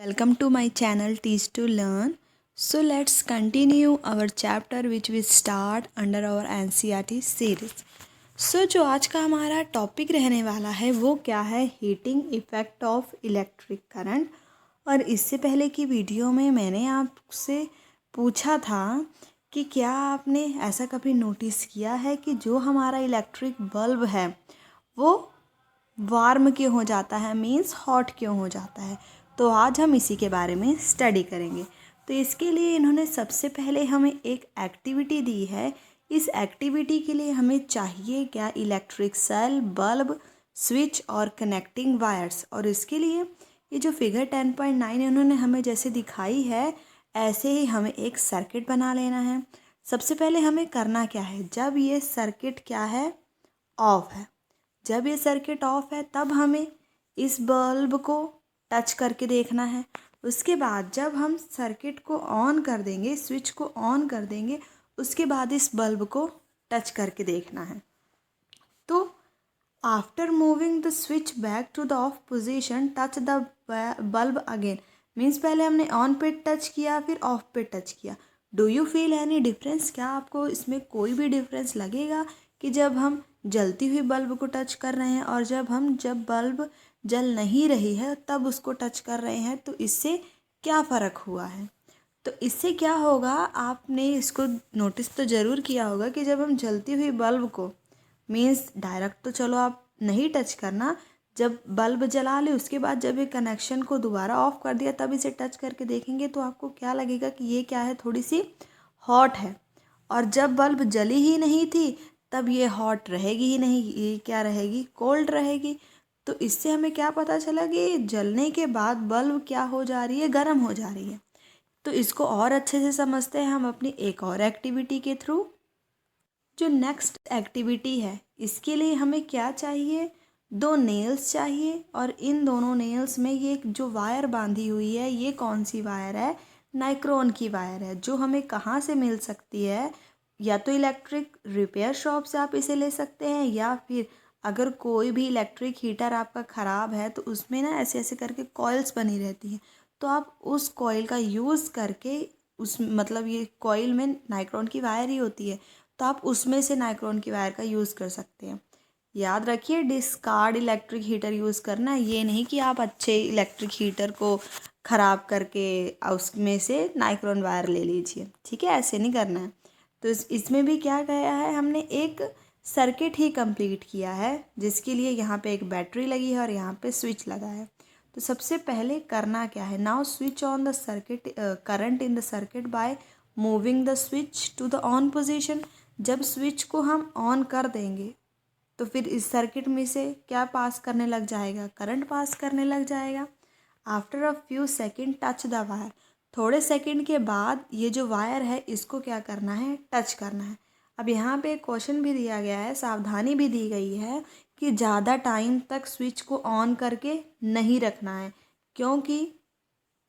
Welcome to my channel Teach to Learn. So let's continue our chapter which we start under our NCERT series. So जो आज का हमारा topic रहने वाला है वो क्या है, heating effect of electric current. और इससे पहले की वीडियो में मैंने आपसे पूछा था कि क्या आपने ऐसा कभी नोटिस किया है कि जो हमारा इलेक्ट्रिक बल्ब है वो वार्म क्यों हो जाता है, मीन्स हॉट क्यों हो जाता है। तो आज हम इसी के बारे में स्टडी करेंगे। तो इसके लिए इन्होंने सबसे पहले हमें एक एक्टिविटी दी है। इस एक्टिविटी के लिए हमें चाहिए क्या, इलेक्ट्रिक सेल, बल्ब, स्विच और कनेक्टिंग वायर्स। और इसके लिए ये जो फिगर 10.9 इन्होंने हमें जैसे दिखाई है ऐसे ही हमें एक सर्किट बना लेना है। सबसे पहले हमें करना क्या है, जब ये सर्किट क्या है, ऑफ है, जब ये सर्किट ऑफ है तब हमें इस बल्ब को टच करके देखना है। उसके बाद जब हम सर्किट को ऑन कर देंगे, स्विच को ऑन कर देंगे, उसके बाद इस बल्ब को टच करके देखना है। तो after moving the switch back to the off position touch the bulb again, means पहले हमने ऑन पे टच किया फिर ऑफ पे टच किया। Do you feel any difference, क्या आपको इसमें कोई भी डिफरेंस लगेगा कि जब हम जलती हुई बल्ब को टच कर रहे हैं और जब बल्ब जल नहीं रही है तब उसको टच कर रहे हैं, तो इससे क्या फ़र्क हुआ है। तो इससे क्या होगा, आपने इसको नोटिस तो ज़रूर किया होगा कि जब हम जलती हुई बल्ब को, मीन्स डायरेक्ट तो चलो आप नहीं टच करना, जब बल्ब जला ले उसके बाद जब ये कनेक्शन को दोबारा ऑफ कर दिया तब इसे टच करके देखेंगे तो आपको क्या लगेगा कि ये क्या है, थोड़ी सी हॉट है। और जब बल्ब जली ही नहीं थी तब ये हॉट रहेगी ही नहीं, ये क्या रहेगी, कोल्ड रहेगी। तो इससे हमें क्या पता चला कि जलने के बाद बल्ब क्या हो जा रही है, गर्म हो जा रही है। तो इसको और अच्छे से समझते हैं हम अपनी एक और एक्टिविटी के थ्रू। जो नेक्स्ट एक्टिविटी है इसके लिए हमें क्या चाहिए, दो नेल्स चाहिए। और इन दोनों नेल्स में ये जो वायर बांधी हुई है ये कौन सी वायर है, नाइक्रोन की वायर है, जो हमें कहाँ से मिल सकती है, या तो इलेक्ट्रिक रिपेयर शॉप से आप इसे ले सकते हैं, या फिर अगर कोई भी इलेक्ट्रिक हीटर आपका ख़राब है तो उसमें ना ऐसे ऐसे करके कॉइल्स बनी रहती हैं, तो आप उस कॉइल का यूज़ करके उस मतलब ये कॉइल में नाइक्रोन की वायर ही होती है, तो आप उसमें से नाइक्रोन की वायर का यूज़ कर सकते हैं। याद रखिए, डिस्कार्ड इलेक्ट्रिक हीटर यूज़ करना है, ये नहीं कि आप अच्छे इलेक्ट्रिक हीटर को ख़राब करके उसमें से नाइक्रोन वायर ले लीजिए, ठीक है, ऐसे नहीं करना है। तो इसमें भी क्या गया है, हमने एक सर्किट ही कंप्लीट किया है जिसके लिए यहाँ पे एक बैटरी लगी है और यहाँ पे स्विच लगा है। तो सबसे पहले करना क्या है, now switch on the circuit current in the circuit by moving the switch to the on position. जब स्विच को हम ऑन कर देंगे तो फिर इस सर्किट में से क्या पास करने लग जाएगा, करंट पास करने लग जाएगा। After a few second touch the wire, थोड़े सेकंड के बाद ये जो वायर है इसको क्या करना है, टच करना है। अब यहाँ पे एक क्वेश्चन भी दिया गया है, सावधानी भी दी गई है कि ज़्यादा टाइम तक स्विच को ऑन करके नहीं रखना है, क्योंकि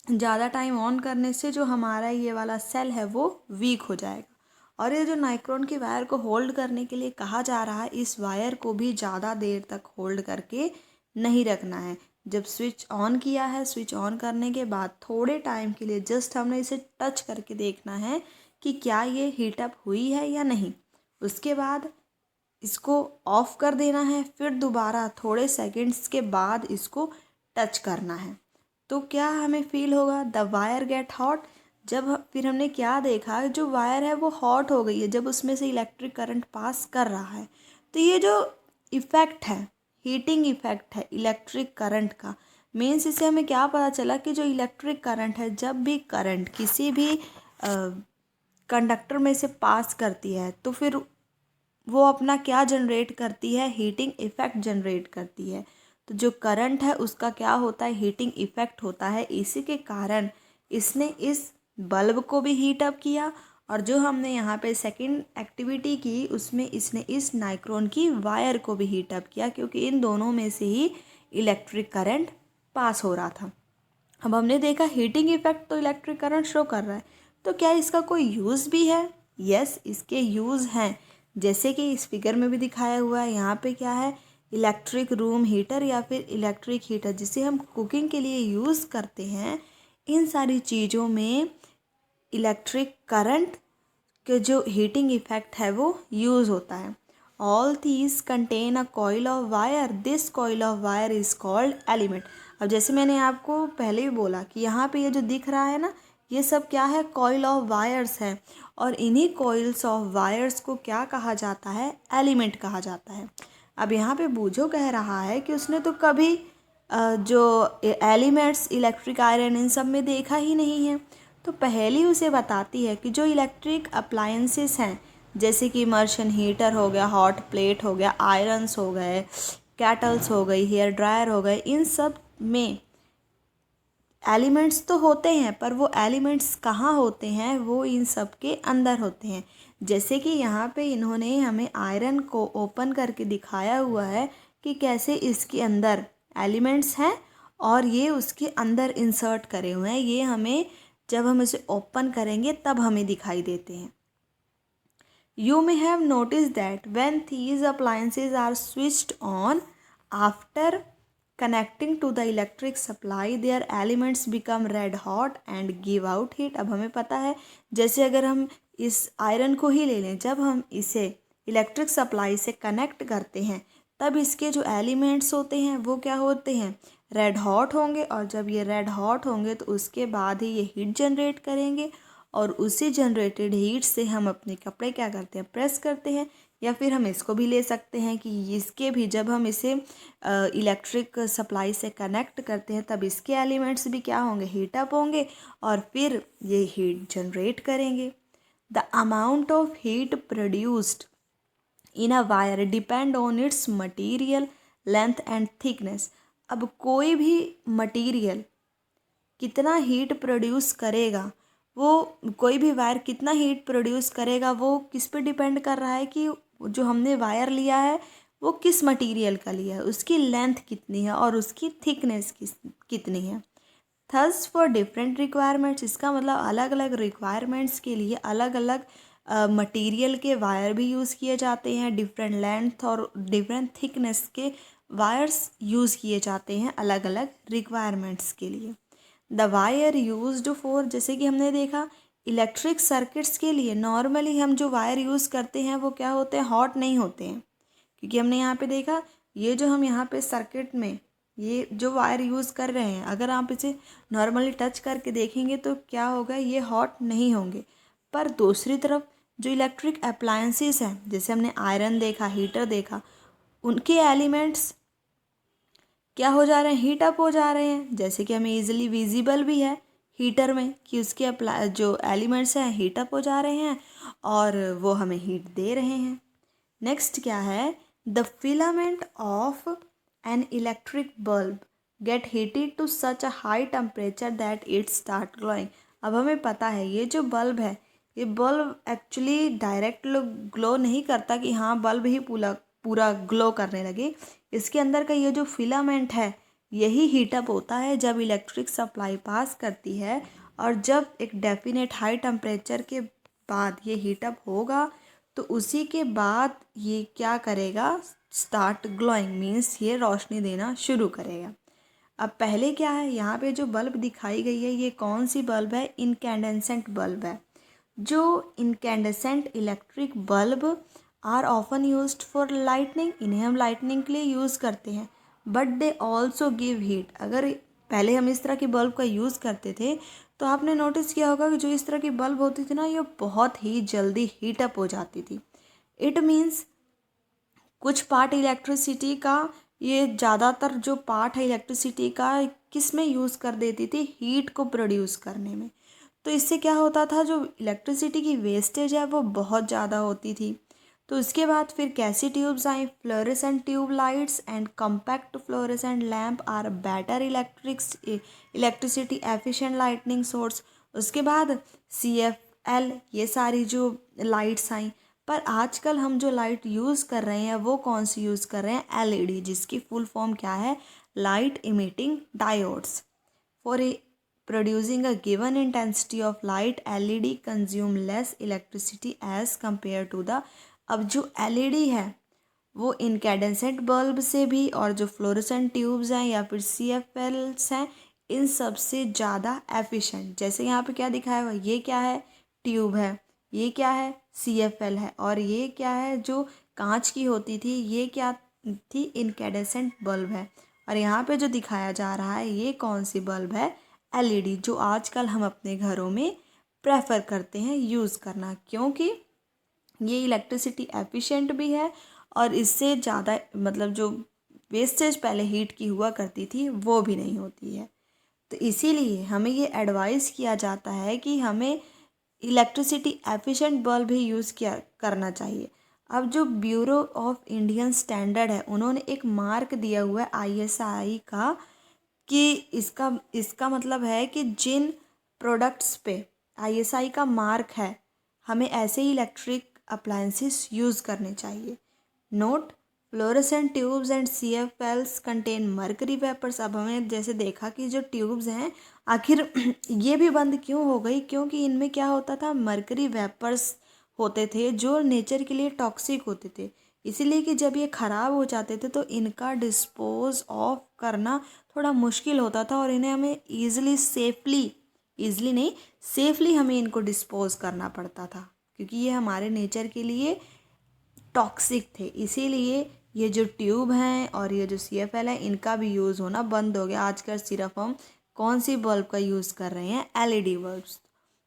ज़्यादा टाइम ऑन करने से जो हमारा ये वाला सेल है वो वीक हो जाएगा। और ये जो नाइक्रोन की वायर को होल्ड करने के लिए कहा जा रहा है, इस वायर को भी ज़्यादा देर तक होल्ड करके नहीं रखना है। जब स्विच ऑन किया है, स्विच ऑन करने के बाद थोड़े टाइम के लिए जस्ट हमने इसे टच करके देखना है कि क्या ये हीटअप हुई है या नहीं। उसके बाद इसको ऑफ कर देना है, फिर दोबारा थोड़े सेकंड्स के बाद इसको टच करना है। तो क्या हमें फील होगा, द वायर गेट हॉट। फिर हमने क्या देखा, जो वायर है वो हॉट हो गई है जब उसमें से इलेक्ट्रिक करंट पास कर रहा है। तो ये जो इफ़ेक्ट है, हीटिंग इफ़ेक्ट है इलेक्ट्रिक करंट का, मीन्स इससे हमें क्या पता चला कि जो इलेक्ट्रिक करंट है, जब भी करंट किसी भी कंडक्टर में से पास करती है तो फिर वो अपना क्या जनरेट करती है, हीटिंग इफ़ेक्ट जनरेट करती है। तो जो करंट है उसका क्या होता है, हीटिंग इफ़ेक्ट होता है। इसी के कारण इसने इस बल्ब को भी हीट अप किया, और जो हमने यहाँ पे सेकंड एक्टिविटी की उसमें इसने इस नाइक्रोन की वायर को भी हीट अप किया, क्योंकि इन दोनों में से ही इलेक्ट्रिक करंट पास हो रहा था। अब हमने देखा हीटिंग इफ़ेक्ट तो इलेक्ट्रिक करंट शो कर रहा है, तो क्या इसका कोई यूज़ भी है। यस, इसके यूज़ हैं, जैसे कि इस फिगर में भी दिखाया हुआ है। यहाँ पे क्या है, इलेक्ट्रिक रूम हीटर या फिर इलेक्ट्रिक हीटर जिसे हम कुकिंग के लिए यूज़ करते हैं। इन सारी चीज़ों में इलेक्ट्रिक करंट के जो हीटिंग इफेक्ट है वो यूज़ होता है। All these contain a coil of wire, this coil of wire is called element. अब जैसे मैंने आपको पहले भी बोला कि यहाँ पे ये जो दिख रहा है ना, ये सब क्या है, कॉइल ऑफ वायर्स है, और इन्हीं कॉइल्स ऑफ वायर्स को क्या कहा जाता है, एलिमेंट कहा जाता है। अब यहाँ पे बूझो कह रहा है कि उसने तो कभी जो एलिमेंट्स इलेक्ट्रिक आयरन इन सब में देखा ही नहीं है। तो पहेली उसे बताती है कि जो इलेक्ट्रिक अप्लायंसेस हैं, जैसे कि इमर्शन हीटर हो गया, हॉट प्लेट हो गया, आयरन्स हो गए, कैटल्स हो गई, हेयर ड्रायर हो गए, इन सब में एलिमेंट्स तो होते हैं, पर वो एलिमेंट्स कहाँ होते हैं, वो इन सब के अंदर होते हैं। जैसे कि यहाँ पे इन्होंने हमें आयरन को ओपन करके दिखाया हुआ है कि कैसे इसके अंदर एलिमेंट्स हैं और ये उसके अंदर इंसर्ट करे हुए हैं। ये हमें जब हम इसे ओपन करेंगे तब हमें दिखाई देते हैं। You may have noticed that when these appliances are switched on, after connecting to the electric supply, their elements become red hot and give out heat। अब हमें पता है, जैसे अगर हम इस आयरन को ही ले लें, जब हम इसे इलेक्ट्रिक सप्लाई से कनेक्ट करते हैं तब इसके जो एलिमेंट्स होते हैं वो क्या होते हैं, रेड हॉट होंगे, और जब ये रेड हॉट होंगे तो उसके बाद ही ये हीट जनरेट करेंगे, और उसी जनरेटेड हीट से हम अपने कपड़े क्या करते हैं, प्रेस करते हैं। या फिर हम इसको भी ले सकते हैं कि इसके भी जब हम इसे इलेक्ट्रिक सप्लाई से कनेक्ट करते हैं तब इसके एलिमेंट्स भी क्या होंगे, हीट अप होंगे, और फिर ये हीट जनरेट करेंगे। The amount of heat produced in a wire depend on it's material length and thickness. अब कोई भी मटीरियल कितना हीट प्रोड्यूस करेगा, वो कोई भी वायर कितना हीट प्रोड्यूस करेगा, वो किस पे डिपेंड कर रहा है कि जो हमने वायर लिया है वो किस मटेरियल का लिया है, उसकी लेंथ कितनी है और उसकी थिकनेस कितनी है। थस फॉर डिफरेंट रिक्वायरमेंट्स, इसका मतलब अलग अलग रिक्वायरमेंट्स के लिए अलग अलग मटेरियल के वायर भी यूज़ किए जाते हैं, डिफरेंट लेंथ और डिफरेंट थिकनेस के वायर्स यूज़ किए जाते हैं अलग अलग रिक्वायरमेंट्स के लिए। द वायर यूज्ड फॉर, जैसे कि हमने देखा इलेक्ट्रिक सर्किट्स के लिए नॉर्मली हम जो वायर यूज़ करते हैं वो क्या होते हैं, हॉट नहीं होते हैं, क्योंकि हमने यहाँ पे देखा ये जो हम यहाँ पे सर्किट में ये जो वायर यूज़ कर रहे हैं, अगर आप इसे नॉर्मली टच करके देखेंगे तो क्या होगा, ये हॉट नहीं होंगे। पर दूसरी तरफ जो इलेक्ट्रिक अप्लायंसेस हैं, जैसे हमने आयरन देखा, हीटर देखा, उनके एलिमेंट्स क्या हो जा रहे हैं, हीट अप हो जा रहे हैं। जैसे कि हमें इजीली विजिबल भी है हीटर में कि उसके जो एलिमेंट्स हैं हीट अप हो जा रहे हैं और वो हमें हीट दे रहे हैं। नेक्स्ट क्या है, the filament of an electric bulb get heated to such a high temperature that it start glowing. अब हमें पता है ये जो बल्ब है, ये बल्ब एक्चुअली डायरेक्ट ग्लो नहीं करता कि हाँ बल्ब ही पूरा पूरा ग्लो करने लगे। इसके अंदर का ये जो फिलामेंट है यही हीटअप होता है जब इलेक्ट्रिक सप्लाई पास करती है, और जब एक डेफिनेट हाई टेम्परेचर के बाद ये हीटअप होगा तो उसी के बाद ये क्या करेगा, स्टार्ट ग्लोइंग, मीन्स ये रोशनी देना शुरू करेगा। अब पहले क्या है, यहाँ पे जो बल्ब दिखाई गई है ये कौन सी बल्ब है, इनकैंडेसेंट बल्ब है। जो incandescent electric bulb are often used for lightning, इन्हें हम लाइटनिंग के लिए यूज़ करते हैं, but they also give heat. अगर पहले हम इस तरह की बल्ब का यूज़ करते थे तो आपने नोटिस किया होगा कि जो इस तरह की बल्ब होती थी ना, ये बहुत ही जल्दी हीटअप हो जाती थी। इट मीन्स कुछ पार्ट इलेक्ट्रिसिटी का, ये ज़्यादातर जो पार्ट है इलेक्ट्रिसिटी का किस में यूज़ कर देती थी, हीट को प्रोड्यूस करने में। तो इससे क्या होता था, जो इलेक्ट्रिसिटी की वेस्टेज है वो बहुत ज़्यादा होती थी। तो इसके बाद फिर कैसी ट्यूब्स आई, fluorescent tube lights and compact fluorescent lamp are better electricity efficient lightning source. उसके बाद CFL, ये सारी जो लाइट्स आई। पर आजकल हम जो लाइट यूज़ कर रहे हैं वो कौन सी यूज़ कर रहे हैं, LED, जिसकी फुल फॉर्म क्या है, light emitting diodes. For producing a given intensity of light, LED consume less electricity as compared to the, अब जो LED है वो इनकैंडेसेंट बल्ब से भी, और जो फ्लोरेसेंट ट्यूब्स हैं या फिर CFLs हैं, इन सबसे ज़्यादा एफिशिएंट। जैसे यहाँ पे क्या दिखाया हुआ है, ये क्या है, ट्यूब है, ये क्या है, CFL है, और ये क्या है जो कांच की होती थी, ये क्या थी, इनकैंडेसेंट बल्ब है। और यहाँ पे जो दिखाया जा रहा है ये कौन सी बल्ब है, LED, जो आजकल हम अपने घरों में प्रेफर करते हैं यूज़ करना, क्योंकि ये इलेक्ट्रिसिटी एफिशिएंट भी है और इससे ज़्यादा मतलब जो वेस्टेज पहले हीट की हुआ करती थी वो भी नहीं होती है। तो इसीलिए हमें ये एडवाइस किया जाता है कि हमें इलेक्ट्रिसिटी एफिशिएंट बल्ब ही यूज़ किया करना चाहिए। अब जो ब्यूरो ऑफ इंडियन स्टैंडर्ड है उन्होंने एक मार्क दिया हुआ है ISI का, कि इसका मतलब है कि जिन प्रोडक्ट्स पे ISI का मार्क है हमें ऐसे ही इलेक्ट्रिक अप्लायंसेस यूज़ करने चाहिए। Note, fluorescent tubes and CFLs contain mercury vapours. अब हमें जैसे देखा कि जो ट्यूब्स हैं आखिर ये भी बंद क्यों हो गई, क्योंकि इनमें क्या होता था, मर्करी वेपर्स होते थे जो नेचर के लिए टॉक्सिक होते थे। इसीलिए कि जब ये ख़राब हो जाते थे तो इनका डिस्पोज ऑफ करना थोड़ा मुश्किल होता था और इन्हें हमें ईज़िली नहीं, सेफली हमें इनको डिस्पोज करना पड़ता था, क्योंकि ये हमारे नेचर के लिए टॉक्सिक थे। इसीलिए ये जो ट्यूब हैं और ये जो CFL है इनका भी यूज़ होना बंद हो गया। आजकल सिर्फ हम कौन सी बल्ब का यूज़ कर रहे हैं, LED बल्ब्स।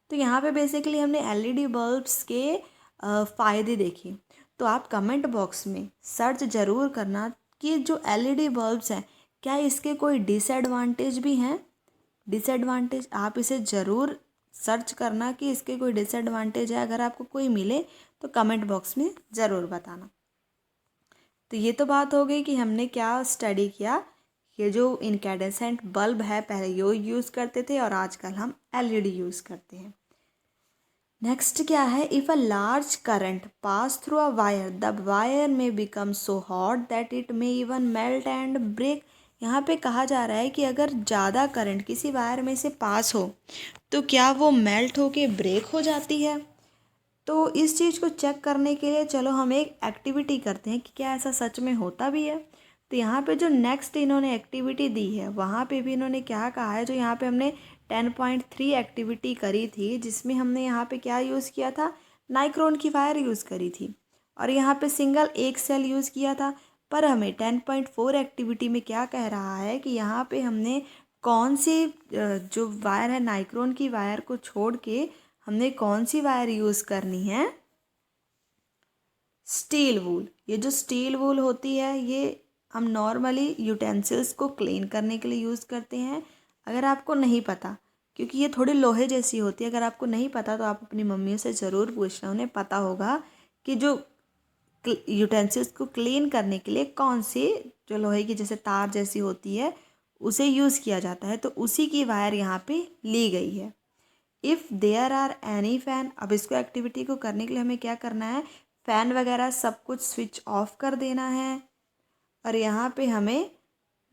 तो यहाँ पे बेसिकली हमने LED बल्ब्स के फ़ायदे देखे। तो आप कमेंट बॉक्स में सर्च ज़रूर करना कि जो LED बल्ब्स हैं क्या इसके कोई डिसएडवांटेज भी हैं। डिसएडवांटेज आप इसे ज़रूर सर्च करना कि इसके कोई डिसएडवांटेज है, अगर आपको कोई मिले तो कमेंट बॉक्स में ज़रूर बताना। तो ये तो बात हो गई कि हमने क्या स्टडी किया, ये जो इनकैंडेसेंट बल्ब है पहले यो यूज़ करते थे और आजकल हम LED यूज़ करते हैं। नेक्स्ट क्या है, if a large current pass through a wire the wire में become so hot that it may even melt and break. यहाँ पे कहा जा रहा है कि अगर ज़्यादा करंट किसी वायर में से पास हो तो क्या वो मेल्ट होके ब्रेक हो जाती है। तो इस चीज़ को चेक करने के लिए चलो हम एक एक्टिविटी करते हैं कि क्या ऐसा सच में होता भी है। तो यहाँ पे जो नेक्स्ट इन्होंने एक्टिविटी दी है वहाँ पे भी इन्होंने क्या कहा है, जो यहाँ पे हमने 10.3 एक्टिविटी करी थी जिसमें हमने यहाँ पे क्या यूज़ किया था, नाइक्रोन की वायर यूज़ करी थी और यहाँ पे सिंगल एक सेल यूज़ किया था। पर हमें 10.4 एक्टिविटी में क्या कह रहा है कि यहाँ पे हमने कौन सी जो वायर है नाइक्रोन की वायर को छोड़ के हमने कौन सी वायर यूज़ करनी है, स्टील वूल। ये जो स्टील वूल होती है ये हम नॉर्मली यूटेंसिल्स को क्लीन करने के लिए यूज़ करते हैं। अगर आपको नहीं पता, क्योंकि ये थोड़ी लोहे जैसी होती है, अगर आपको नहीं पता तो आप अपनी मम्मी से ज़रूर पूछना, उन्हें पता होगा कि जो यूटेंसिल्स को क्लीन करने के लिए कौन सी जो लोहे की जैसे तार जैसी होती है उसे यूज़ किया जाता है। तो उसी की वायर यहाँ पे ली गई है। If there are any fan, अब इसको एक्टिविटी को करने के लिए हमें क्या करना है, फ़ैन वगैरह सब कुछ स्विच ऑफ कर देना है और यहाँ पे हमें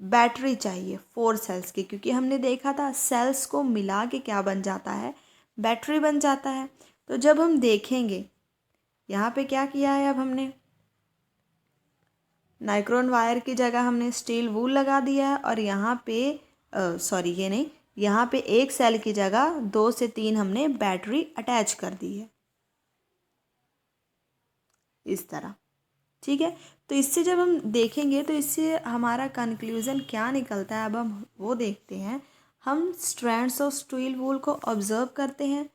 बैटरी चाहिए 4 सेल्स की, क्योंकि हमने देखा था सेल्स को मिला के क्या बन जाता है, बैटरी बन जाता है। तो जब हम देखेंगे यहाँ पे क्या किया है, अब हमने नाइक्रोन वायर की जगह हमने स्टील वूल लगा दिया है और यहाँ पे सॉरी ये नहीं, यहाँ पे एक सेल की जगह 2 से 3 हमने बैटरी अटैच कर दी है इस तरह। ठीक है, तो इससे जब हम देखेंगे तो इससे हमारा कंक्लूज़न क्या निकलता है, अब हम वो देखते हैं। हम स्ट्रैंड्स ऑफ स्टील वूल को ऑब्जर्व करते हैं,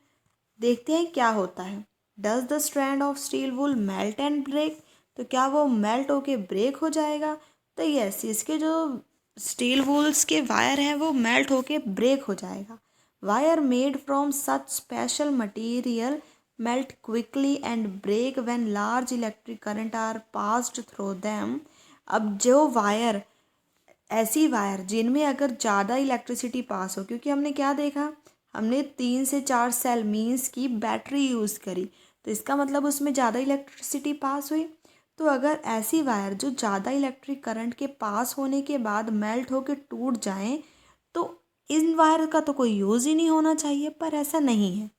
देखते हैं क्या होता है। Does the strand of steel wool melt and break, तो क्या वो मेल्ट होके ब्रेक हो जाएगा। तो यस, इसके जो स्टील वूल्स के वायर हैं वो मेल्ट होके ब्रेक हो जाएगा। Wire made from such special material melt quickly and break when large electric current are passed through them. अब जो वायर, ऐसी वायर जिनमें अगर ज़्यादा इलेक्ट्रिसिटी पास हो, क्योंकि हमने क्या देखा, हमने 3 से 4 सेल मीन्स की बैटरी यूज़ करी, तो इसका मतलब उसमें ज़्यादा इलेक्ट्रिसिटी पास हुई। तो अगर ऐसी वायर जो ज़्यादा इलेक्ट्रिक करंट के पास होने के बाद मेल्ट होकर टूट जाएं तो इन वायर का तो कोई यूज़ ही नहीं होना चाहिए, पर ऐसा नहीं है।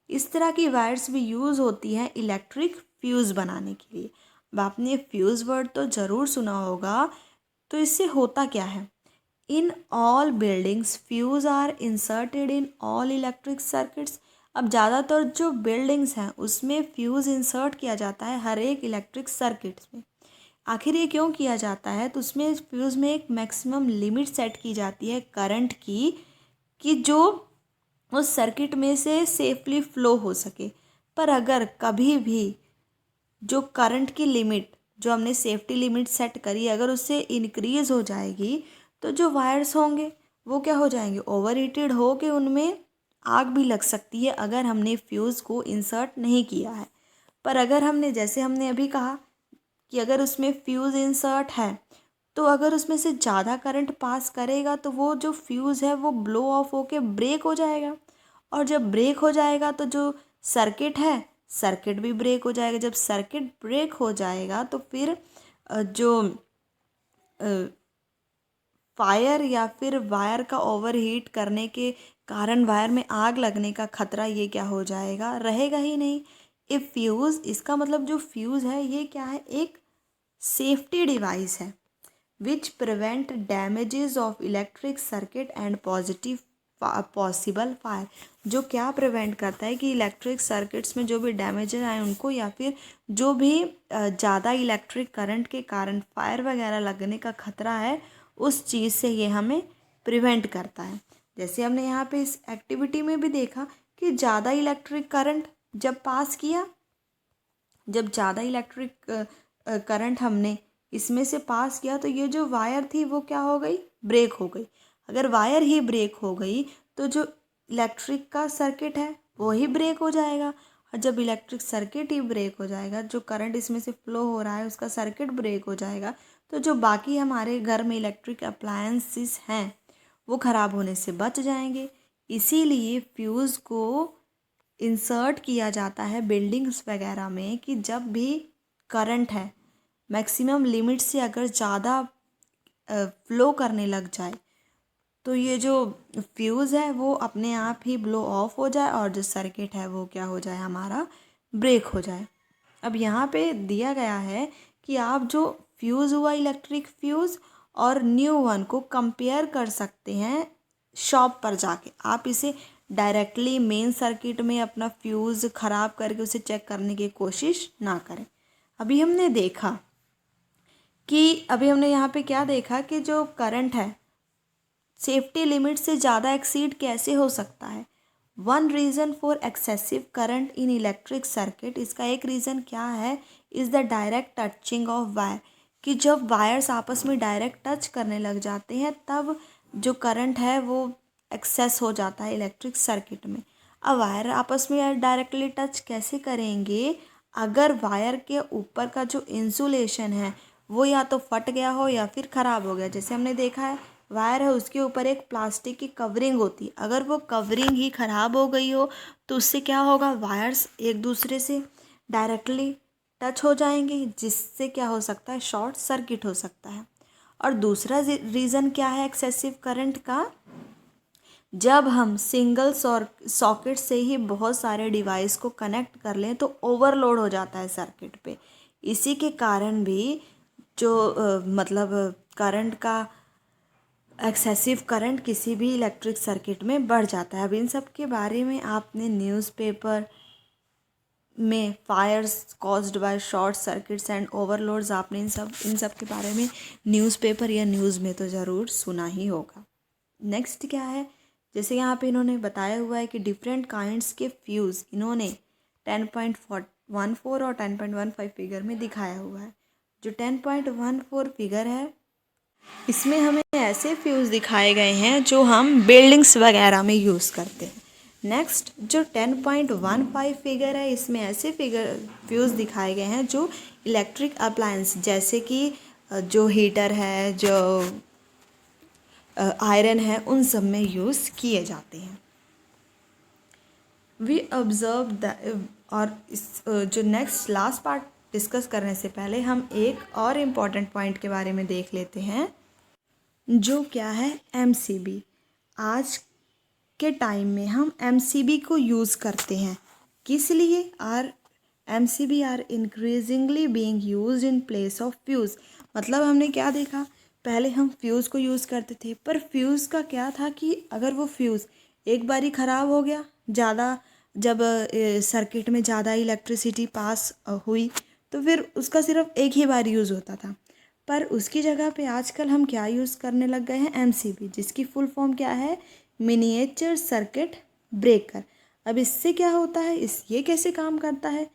इस तरह की वायर्स भी यूज़ होती हैं इलेक्ट्रिक फ्यूज़ बनाने के लिए। अब आपने फ्यूज़ वर्ड तो ज़रूर सुना होगा। तो इससे होता क्या है, in all buildings fuse are inserted in all electric circuits. अब ज़्यादातर जो बिल्डिंग्स हैं उसमें फ्यूज़ इंसर्ट किया जाता है हर एक इलेक्ट्रिक सर्किट्स में। आखिर ये क्यों किया जाता है? तो उसमें फ्यूज़ में एक मैक्सिमम लिमिट सेट की जाती है करंट की, कि जो उस सर्किट में से सेफली फ्लो हो सके। पर अगर कभी भी जो करंट की लिमिट, जो हमने सेफ्टी लिमिट सेट करी, अगर उससे इंक्रीज़ हो जाएगी तो जो वायर्स होंगे वो क्या हो जाएंगे, ओवर हीटेड हो के उनमें आग भी लग सकती है अगर हमने फ्यूज़ को इंसर्ट नहीं किया है। पर अगर हमने, जैसे हमने अभी कहा कि अगर उसमें फ्यूज़ इंसर्ट है तो अगर उसमें से ज़्यादा करंट पास करेगा तो वो जो फ्यूज़ है वो ब्लो ऑफ होके ब्रेक हो जाएगा। और जब ब्रेक हो जाएगा तो जो सर्किट है, सर्किट भी ब्रेक हो जाएगा। जब सर्किट ब्रेक हो जाएगा तो फिर जो फायर या फिर वायर का ओवरहीट करने के कारण वायर में आग लगने का खतरा ये क्या हो जाएगा, रहेगा ही नहीं। इफ़ फ्यूज़, इसका मतलब जो फ्यूज़ है ये क्या है, एक सेफ्टी डिवाइस है which prevent damages of electric circuit and positive possible fire. जो क्या प्रिवेंट करता है कि इलेक्ट्रिक सर्किट्स में जो भी डैमेजेस आए उनको, या फिर जो भी ज़्यादा इलेक्ट्रिक करंट के कारण फायर वगैरह लगने का खतरा है उस चीज़ से ये हमें प्रिवेंट करता है। जैसे हमने यहाँ पे इस एक्टिविटी में भी देखा कि ज़्यादा इलेक्ट्रिक करंट जब पास किया, जब ज़्यादा इलेक्ट्रिक करंट हमने इसमें से पास किया तो ये जो वायर थी वो क्या हो गई, ब्रेक हो गई। अगर वायर ही ब्रेक हो गई तो जो इलेक्ट्रिक का सर्किट है वो ही ब्रेक हो जाएगा। और जब इलेक्ट्रिक सर्किट ही ब्रेक हो जाएगा, जो करंट इसमें से फ्लो हो रहा है उसका सर्किट ब्रेक हो जाएगा, तो जो बाकी हमारे घर में इलेक्ट्रिक अप्लायंसेस हैं वो ख़राब होने से बच जाएंगे। इसीलिए फ्यूज़ को इंसर्ट किया जाता है बिल्डिंग्स वगैरह में कि जब भी करंट है मैक्सिमम लिमिट से अगर ज़्यादा फ्लो करने लग जाए तो ये जो फ्यूज़ है वो अपने आप ही ब्लो ऑफ हो जाए और जो सर्किट है वो क्या हो जाए, हमारा ब्रेक हो जाए। अब यहाँ पे दिया गया है कि आप जो फ्यूज़ हुआ इलेक्ट्रिक फ्यूज़ और न्यू वन को कंपेयर कर सकते हैं शॉप पर जाके। आप इसे डायरेक्टली मेन सर्किट में अपना फ्यूज़ ख़राब करके उसे चेक करने की कोशिश ना करें। अभी हमने देखा कि अभी हमने यहाँ पे क्या देखा कि जो करंट है सेफ्टी लिमिट से ज़्यादा एक्सीड कैसे हो सकता है। One reason for excessive current in electric circuit, इसका एक रीज़न क्या है, is the direct touching of wire, कि जब वायर्स आपस में डायरेक्ट टच करने लग जाते हैं तब जो करंट है वो एक्सेस हो जाता है इलेक्ट्रिक सर्किट में। अब वायर आपस में डायरेक्टली टच कैसे करेंगे, अगर वायर के ऊपर का जो इंसुलेशन है वो या तो फट गया हो या फिर ख़राब हो गया। जैसे हमने देखा है वायर है उसके ऊपर एक प्लास्टिक की कवरिंग होती है, अगर वो कवरिंग ही ख़राब हो गई हो तो उससे क्या होगा, वायर्स एक दूसरे से डायरेक्टली टच हो जाएंगे जिससे क्या हो सकता है, शॉर्ट सर्किट हो सकता है। और दूसरा रीज़न क्या है एक्सेसिव करंट का, जब हम सिंगल सॉकेट से ही बहुत सारे डिवाइस को कनेक्ट कर लें तो ओवरलोड हो जाता है सर्किट पे। इसी के कारण भी जो मतलब करंट का एक्सेसिव करंट किसी भी इलेक्ट्रिक सर्किट में बढ़ जाता है। अब इन सब के बारे में आपने न्यूज़पेपर में fires caused by short circuits and overloads, आपने इन सब के बारे में न्यूज़पेपर या न्यूज़ में तो ज़रूर सुना ही होगा। नेक्स्ट क्या है, जैसे यहाँ पे इन्होंने बताया हुआ है कि डिफरेंट काइंड्स के फ्यूज़ इन्होंने 10.14 और 10.15 फिगर में दिखाया हुआ है। जो 10.14 फिगर है इसमें हमें ऐसे फ्यूज़ दिखाए गए हैं जो हम बिल्डिंग्स वगैरह में यूज़ करते हैं। नेक्स्ट जो 10.15 फिगर है इसमें ऐसे फ्यूज़ दिखाए गए हैं जो इलेक्ट्रिक अप्लायंस जैसे कि जो हीटर है, जो आयरन है, उन सब में यूज़ किए जाते हैं। वी ऑब्ज़र्व द और इस जो नेक्स्ट लास्ट पार्ट डिस्कस करने से पहले हम एक और इम्पॉर्टेंट पॉइंट के बारे में देख लेते हैं, जो क्या है एमसीबी। आज के टाइम में हम एमसीबी को यूज़ करते हैं, किस लिए, MCB are increasingly being used in place of fuse. मतलब हमने क्या देखा, पहले हम फ्यूज़ को यूज़ करते थे, पर फ्यूज़ का क्या था कि अगर वो फ्यूज़ एक बारी ख़राब हो गया, ज़्यादा जब सर्किट में ज़्यादा इलेक्ट्रिसिटी पास हुई तो फिर उसका सिर्फ एक ही बार यूज़ होता था। पर उसकी जगह पे आजकल हम क्या यूज़ करने लग गए हैं, एमसीबी, जिसकी फुल फॉर्म क्या है, मिनिएचर सर्किट ब्रेकर। अब इससे क्या होता है, ये कैसे काम करता है,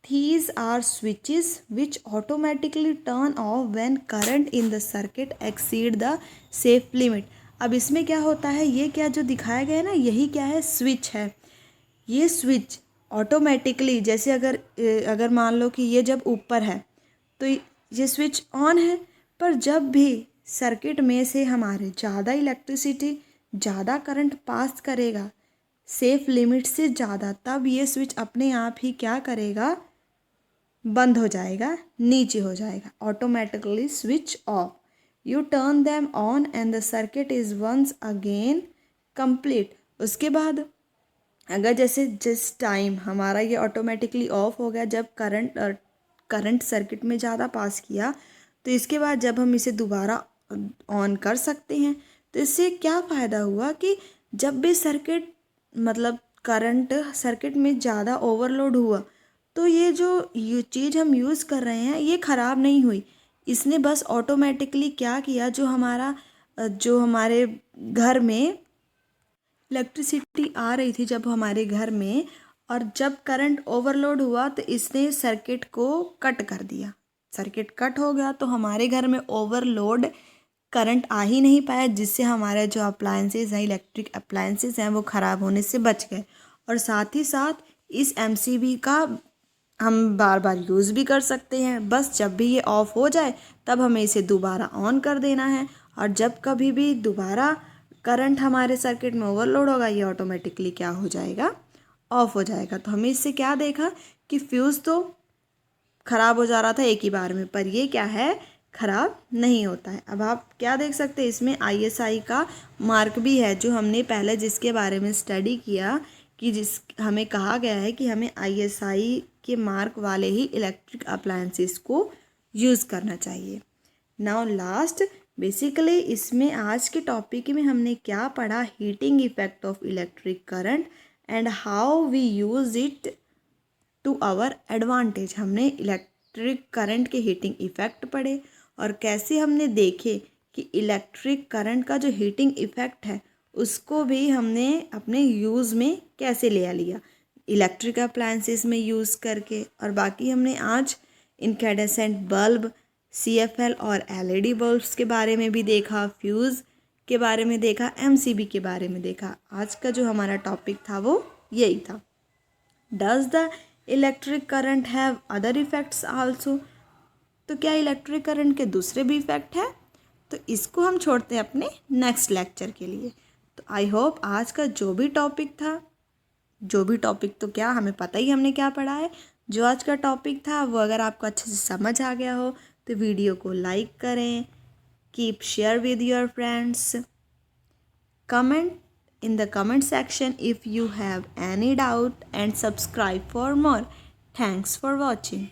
these are switches which automatically turn off when current in the circuit exceed the safe limit। अब इसमें क्या होता है, ये क्या जो दिखाया गया है ना, यही क्या है, स्विच है। ये स्विच ऑटोमेटिकली, जैसे अगर मान लो कि ये जब ऊपर है तो ये स्विच ऑन है, पर जब भी सर्किट में से हमारे ज़्यादा इलेक्ट्रिसिटी, ज़्यादा करंट पास करेगा सेफ लिमिट से ज़्यादा, तब ये स्विच अपने आप ही क्या करेगा, बंद हो जाएगा, नीचे हो जाएगा, automatically switch off. You turn them on and the circuit is once again complete. उसके बाद अगर जैसे जिस टाइम हमारा ये ऑटोमेटिकली ऑफ हो गया, जब करंट सर्किट में ज़्यादा पास किया, तो इसके बाद जब हम इसे दोबारा ऑन कर सकते हैं। तो इससे क्या फ़ायदा हुआ कि जब भी सर्किट मतलब करंट सर्किट में ज़्यादा ओवरलोड हुआ तो ये जो चीज़ हम यूज़ कर रहे हैं ये ख़राब नहीं हुई। इसने बस ऑटोमेटिकली क्या किया, जो हमारे घर में इलेक्ट्रिसिटी आ रही थी जब हमारे घर में, और जब करंट ओवरलोड हुआ तो इसने सर्किट को कट कर दिया। सर्किट कट हो गया तो हमारे घर में ओवरलोड करंट आ ही नहीं पाया, जिससे हमारे जो अप्लायंसेस हैं, इलेक्ट्रिक अप्लायंसेस हैं, वो ख़राब होने से बच गए। और साथ ही साथ इस एमसीबी का हम बार बार यूज़ भी कर सकते हैं। बस जब भी ये ऑफ़ हो जाए तब हमें इसे दोबारा ऑन कर देना है, और जब कभी भी दोबारा करंट हमारे सर्किट में ओवरलोड होगा ये ऑटोमेटिकली क्या हो जाएगा, ऑफ़ हो जाएगा। तो हमें इससे क्या देखा कि फ्यूज़ तो ख़राब हो जा रहा था एक ही बार में, पर ये क्या है, ख़राब नहीं होता है। अब आप क्या देख सकते हैं, इसमें आईएसआई का मार्क भी है, जो हमने पहले जिसके बारे में स्टडी किया कि हमें कहा गया है कि हमें आईएसआई के मार्क वाले ही इलेक्ट्रिक अप्लायंसेस को यूज़ करना चाहिए। नाउ लास्ट, बेसिकली इसमें आज के टॉपिक में हमने क्या पढ़ा, heating effect of electric current and how we use it to our advantage. हमने इलेक्ट्रिक करंट के हीटिंग इफ़ेक्ट पढ़े और कैसे हमने देखे कि इलेक्ट्रिक करंट का जो हीटिंग इफ़ेक्ट है उसको भी हमने अपने यूज़ में कैसे ले लिया, इलेक्ट्रिक अप्लायंसेस में यूज़ करके। और बाकी हमने आज इनकैंडेसेंट बल्ब, सीएफएल और एलईडी बल्ब्स के बारे में भी देखा, फ्यूज़ के बारे में देखा, एमसीबी के बारे में देखा। आज का जो हमारा टॉपिक था वो यही था। Does the electric current have other effects also. तो क्या इलेक्ट्रिक करंट के दूसरे भी इफ़ेक्ट हैं, तो इसको हम छोड़ते हैं अपने नेक्स्ट लेक्चर के लिए। तो आई होप आज का जो भी टॉपिक तो क्या हमें पता ही हमने क्या पढ़ा है, जो आज का टॉपिक था वो अगर आपको अच्छे से समझ आ गया हो तो वीडियो को लाइक करें, keep share with your friends, comment in the comment section if you have any doubt, and subscribe for more. Thanks for watching.